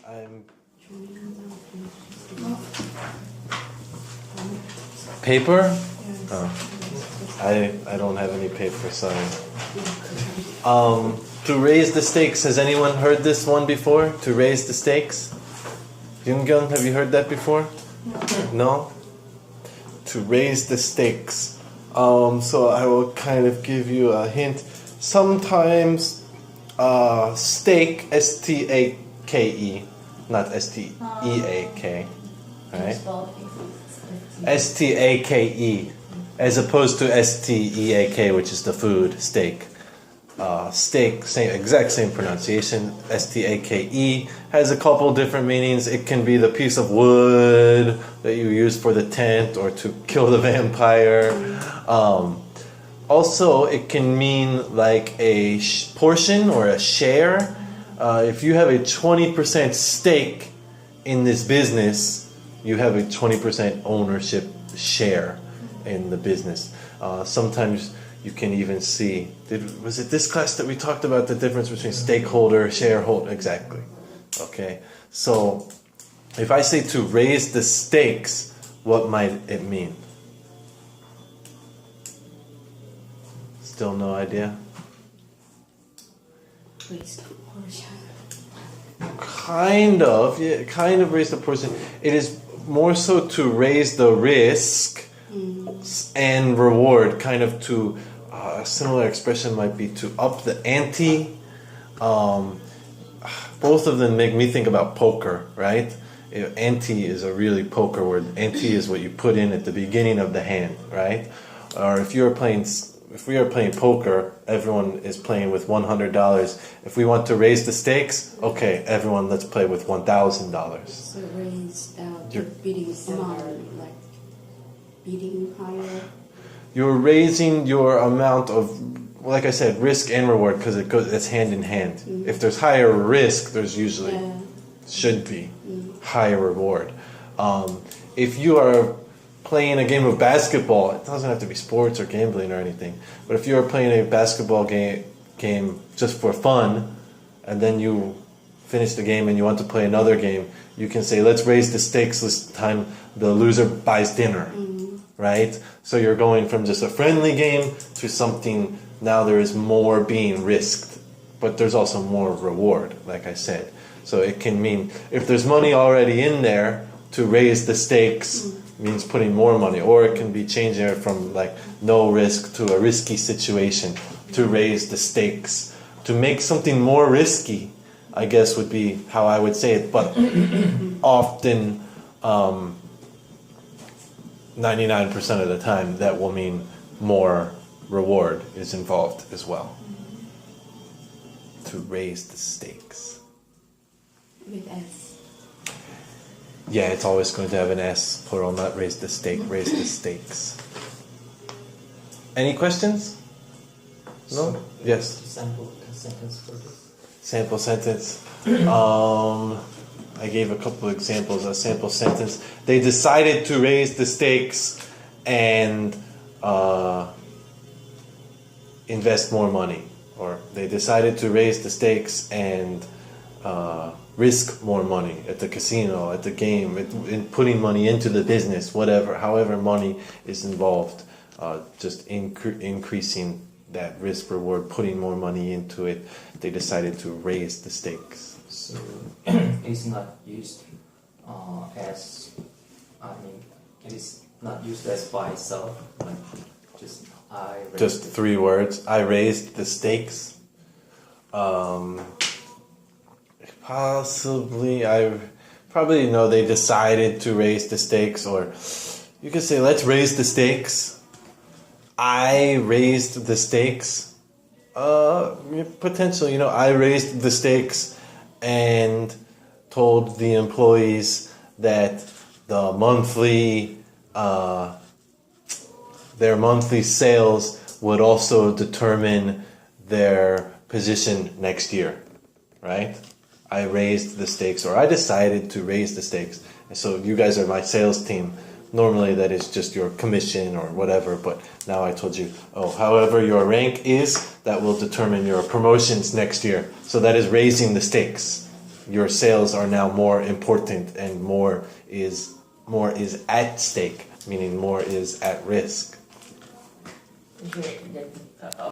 I'm paper? Oh. I don't have any paper, sorry. To raise the stakes, has anyone heard this one before? To raise the stakes? Yoongyun, have you heard that before? No? To raise the stakes. So I will kind of give you a hint. Sometimes stake, S-T-A-K-E, not S-T-E-A-K, right? S-T-A-K-E, as opposed to S-T-E-A-K, which is the food, steak. Steak, exact same pronunciation, S-T-A-K-E, has a couple different meanings. It can be the piece of wood that you use for the tent or to kill the vampire. Also, it can mean like a portion or a share. If you have a 20% stake in this business, you have a 20% ownership share in the business. Sometimes you can even see, was it this class that we talked about the difference between stakeholder, shareholder? Exactly. Okay. So if I say to raise the stakes, what might it mean? Still no idea? Raise the portion. Kind of raise the portion. It is more so to raise the risk and reward, kind of to, a similar expression might be to up the ante. Both of them make me think about poker, right? Ante is a really poker word. Ante is what you put in at the beginning of the hand, right? Or if we are playing poker, everyone is playing with $100. If we want to raise the stakes, okay, everyone, let's play with $1,000. So raise the bidding amount, like bidding higher. You're raising your amount of, like I said, risk and reward, because it's hand in hand. If there's higher risk, there's usually should be higher reward. If you are playing a game of basketball, it doesn't have to be sports or gambling or anything, but if you're playing a basketball game just for fun, and then you finish the game and you want to play another game, you can say, let's raise the stakes this time, the loser buys dinner, right? So you're going from just a friendly game to something, now there is more being risked, but there's also more reward, like I said. So it can mean, if there's money already in there, to raise the stakes means putting more money, or it can be changing it from like no risk to a risky situation, to raise the stakes. To make something more risky, I guess would be how I would say it, but often 99% of the time that will mean more reward is involved as well. To raise the stakes. With S. Yeah, it's always going to have an S, plural, not raise the stake, raise the stakes. Any questions? No? Yes? Sample sentence for this. Sample sentence. I gave a couple examples. A sample sentence. They decided to raise the stakes and invest more money. Or they decided to raise the stakes and risk more money at the casino, at the game, in putting money into the business, whatever, however money is involved, just increasing that risk reward, putting more money into it. They decided to raise the stakes. So it's not used as, it is not used as by itself, like just I raised Just 3 words. I raised the stakes. Possibly, I probably know they decided to raise the stakes, or you could say, let's raise the stakes. I raised the stakes. Potentially, I raised the stakes and told the employees that the their monthly sales would also determine their position next year, right? I raised the stakes, or I decided to raise the stakes. And so you guys are my sales team. Normally that is just your commission or whatever, but now I told you, however your rank is, that will determine your promotions next year. So that is raising the stakes. your sales are now more important and more is at stake, meaning more is at risk. 이게 이제